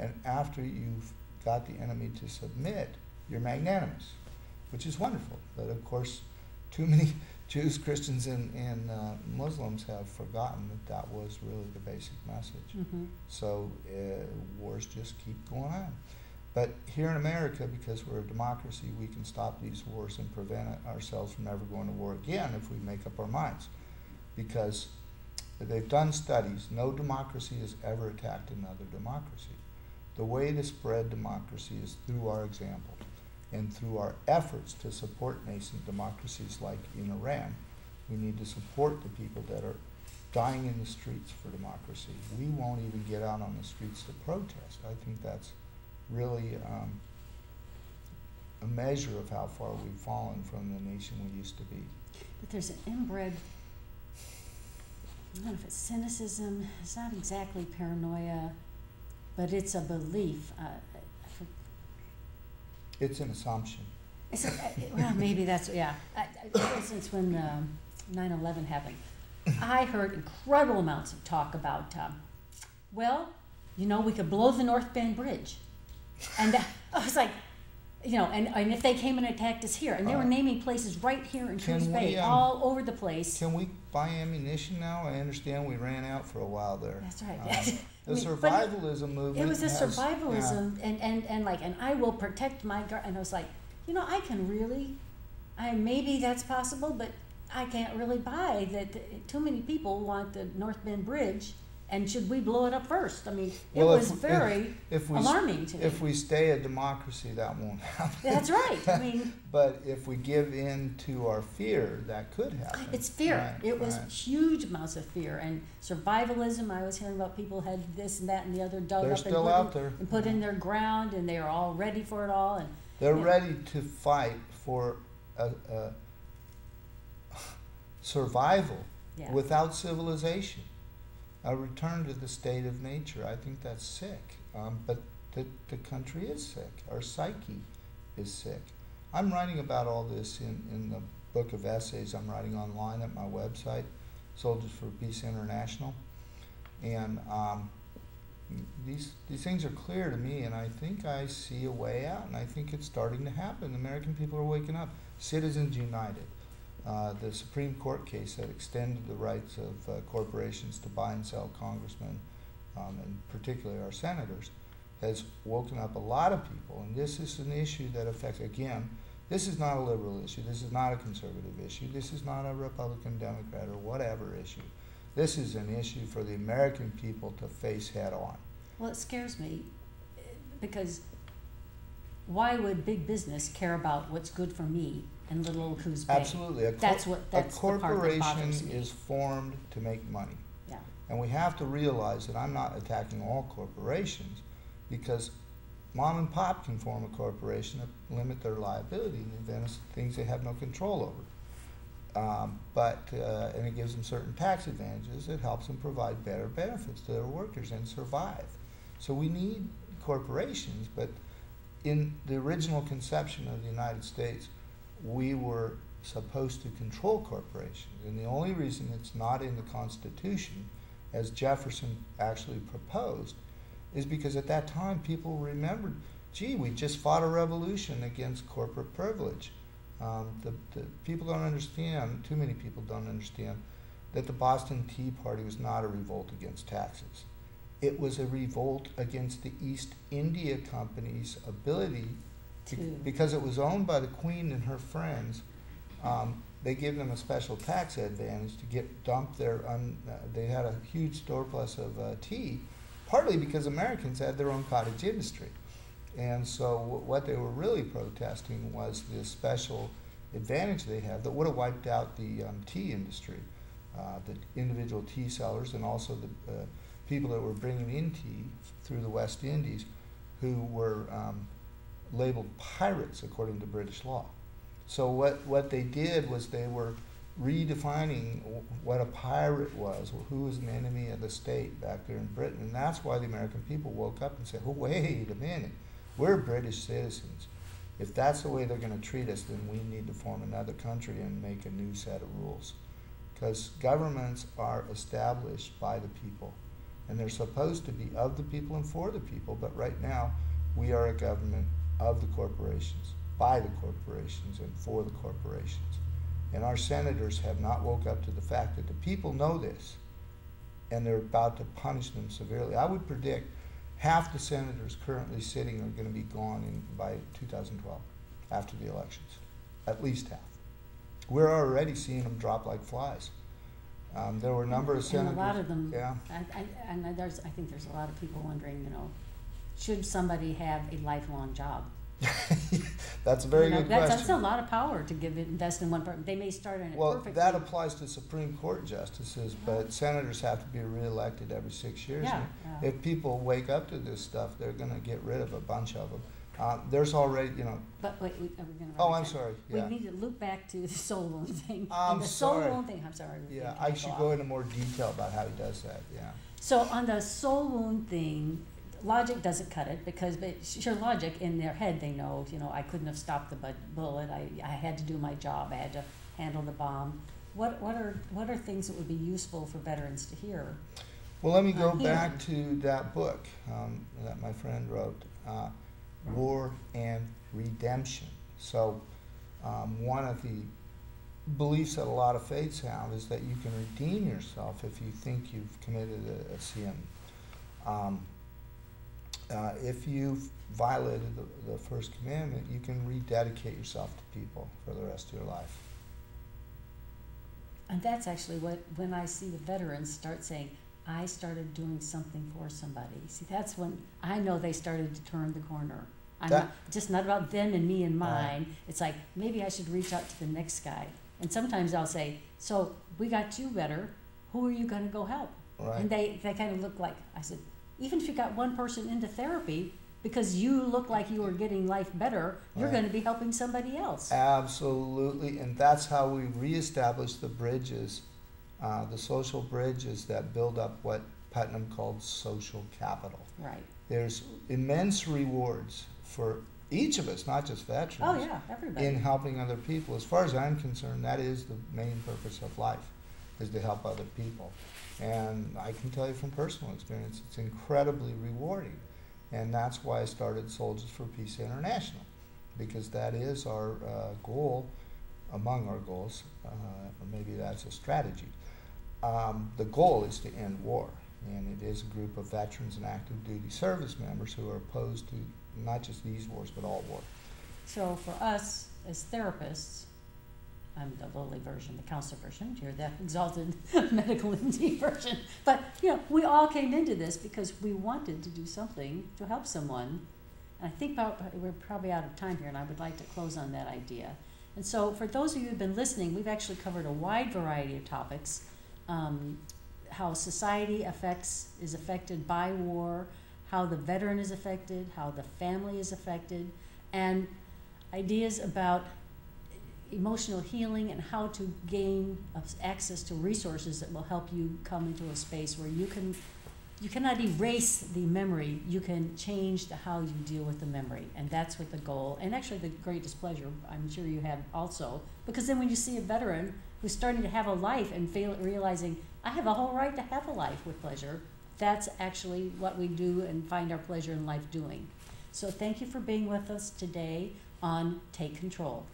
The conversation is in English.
And after you've got the enemy to submit, you're magnanimous, which is wonderful. But of course, too many Jews, Christians, and Muslims have forgotten that that was really the basic message. Mm-hmm. So wars just keep going on. But here in America, because we're a democracy, we can stop these wars and prevent ourselves from ever going to war again if we make up our minds. Because they've done studies, no democracy has ever attacked another democracy. The way to spread democracy is through our example and through our efforts to support nascent democracies like in Iran. We need to support the people that are dying in the streets for democracy. We won't even get out on the streets to protest. I think that's really a measure of how far we've fallen from the nation we used to be. But there's an inbred, I don't know if it's cynicism, it's not exactly paranoia, but it's a belief. It's an assumption. Well, maybe that's, yeah. For instance, when 9/11 happened, I heard incredible amounts of talk about, well, you know, we could blow the North Bend Bridge. And I was like, you know, and if they came and attacked us here, and they were naming places right here in Coos Bay, all over the place. Can we buy ammunition now? I understand we ran out for a while there. That's right. The survivalism movement. It was a survivalism, and I will protect my garden. And I was like, you know, I can really, maybe that's possible, but I can't really buy that. Too many people want the North Bend Bridge. And should we blow it up first? I mean, it was very alarming to me. If we stay a democracy, that won't happen. That's right. I mean, but if we give in to our fear, that could happen. It's fear. It was huge amounts of fear and survivalism. I was hearing about people had this and that and the other dug up and put in their ground, and they are all ready for it all. And they're ready to fight for a survival without civilization. A return to the state of nature. I think that's sick. But the country is sick. Our psyche is sick. I'm writing about all this in the book of essays I'm writing online at my website, Soldiers for Peace International. And these things are clear to me, and I think I see a way out, and I think it's starting to happen. The American people are waking up. Citizens United. The Supreme Court case that extended the rights of corporations to buy and sell congressmen, and particularly our senators, has woken up a lot of people. And this is an issue that affects, again, this is not a liberal issue. This is not a conservative issue. This is not a Republican, Democrat, or whatever issue. This is an issue for the American people to face head on. Well, it scares me because why would big business care about what's good for me in little old Coos Bay? Absolutely. That's a corporation is formed to make money. Yeah. And we have to realize that I'm not attacking all corporations, because mom and pop can form a corporation to limit their liability in the event of things they have no control over. And it gives them certain tax advantages. It helps them provide better benefits to their workers and survive. So we need corporations, but in the original conception of the United States, we were supposed to control corporations. And the only reason it's not in the Constitution, as Jefferson actually proposed, is because at that time people remembered, gee, we just fought a revolution against corporate privilege. The people don't understand, too many people don't understand, that the Boston Tea Party was not a revolt against taxes. It was a revolt against the East India Company's ability because it was owned by the Queen and her friends. They gave them a special tax advantage to get dumped their, they had a huge surplus of tea, partly because Americans had their own cottage industry. And so what they were really protesting was this special advantage they had that would have wiped out the tea industry, the individual tea sellers, and also the people that were bringing in tea through the West Indies, who were labeled pirates according to British law. So what they did was they were redefining what a pirate was, who was an enemy of the state back there in Britain. And that's why the American people woke up and said, oh, wait a minute, we're British citizens. If that's the way they're going to treat us, then we need to form another country and make a new set of rules. Because governments are established by the people. And they're supposed to be of the people and for the people, but right now, we are a government of the corporations, by the corporations, and for the corporations. And our senators have not woke up to the fact that the people know this, and they're about to punish them severely. I would predict half the senators currently sitting are going to be gone by 2012, after the elections, at least half. We're already seeing them drop like flies. There were a number of senators. And a lot of them, yeah. I think there's a lot of people wondering, should somebody have a lifelong job? That's a very good question. That's a lot of power to invest in one person. They may start in it perfectly. Well, that applies to Supreme Court justices, but senators have to be reelected every 6 years. Yeah, If people wake up to this stuff, they're going to get rid of a bunch of them. There's already, But wait, are we going to? Oh, I'm sorry. Yeah. We need to loop back to the soul wound thing. I'm the sorry. soul wound thing. I'm sorry. Yeah, I should go into more detail about how he does that. Yeah. So on the soul wound thing, logic doesn't cut it because sure, logic in their head they know, I couldn't have stopped the bullet. I had to do my job. I had to handle the bomb. What are things that would be useful for veterans to hear? Well, let me go back to that book that my friend wrote, War and Redemption. So one of the beliefs that a lot of faiths have is that you can redeem yourself if you think you've committed a sin. If you've violated the first commandment, you can rededicate yourself to people for the rest of your life. And that's actually when I see the veterans start saying, I started doing something for somebody. See, that's when I know they started to turn the corner. Just not about them and me and mine. It's like, maybe I should reach out to the next guy. And sometimes I'll say, so we got you better. Who are you going to go help? Right. And they kind of look like, I said, even if you got one person into therapy, because you look like you are getting life better, you're going to be helping somebody else. Absolutely, and that's how we reestablish the bridges, the social bridges that build up what Putnam called social capital. Right. There's immense rewards for each of us, not just veterans. Oh yeah, everybody. In helping other people. As far as I'm concerned, that is the main purpose of life, is to help other people. And I can tell you from personal experience, it's incredibly rewarding. And that's why I started Soldiers for Peace International, because that is our goal, among our goals, or maybe that's a strategy. The goal is to end war, and it is a group of veterans and active duty service members who are opposed to not just these wars, but all war. So for us as therapists, I'm the lowly version, the counselor version. You're the exalted medical MD version. But we all came into this because we wanted to do something to help someone. And I think we're probably out of time here, and I would like to close on that idea. And so for those of you who've been listening, we've actually covered a wide variety of topics. How society is affected by war, how the veteran is affected, how the family is affected, and ideas about emotional healing and how to gain access to resources that will help you come into a space where you cannot erase the memory, you can change how you deal with the memory. And that's what the goal, and actually the greatest pleasure I'm sure you have also, because then when you see a veteran who's starting to have a life and realizing, I have a whole right to have a life with pleasure, that's actually what we do and find our pleasure in life doing. So thank you for being with us today on Take Control.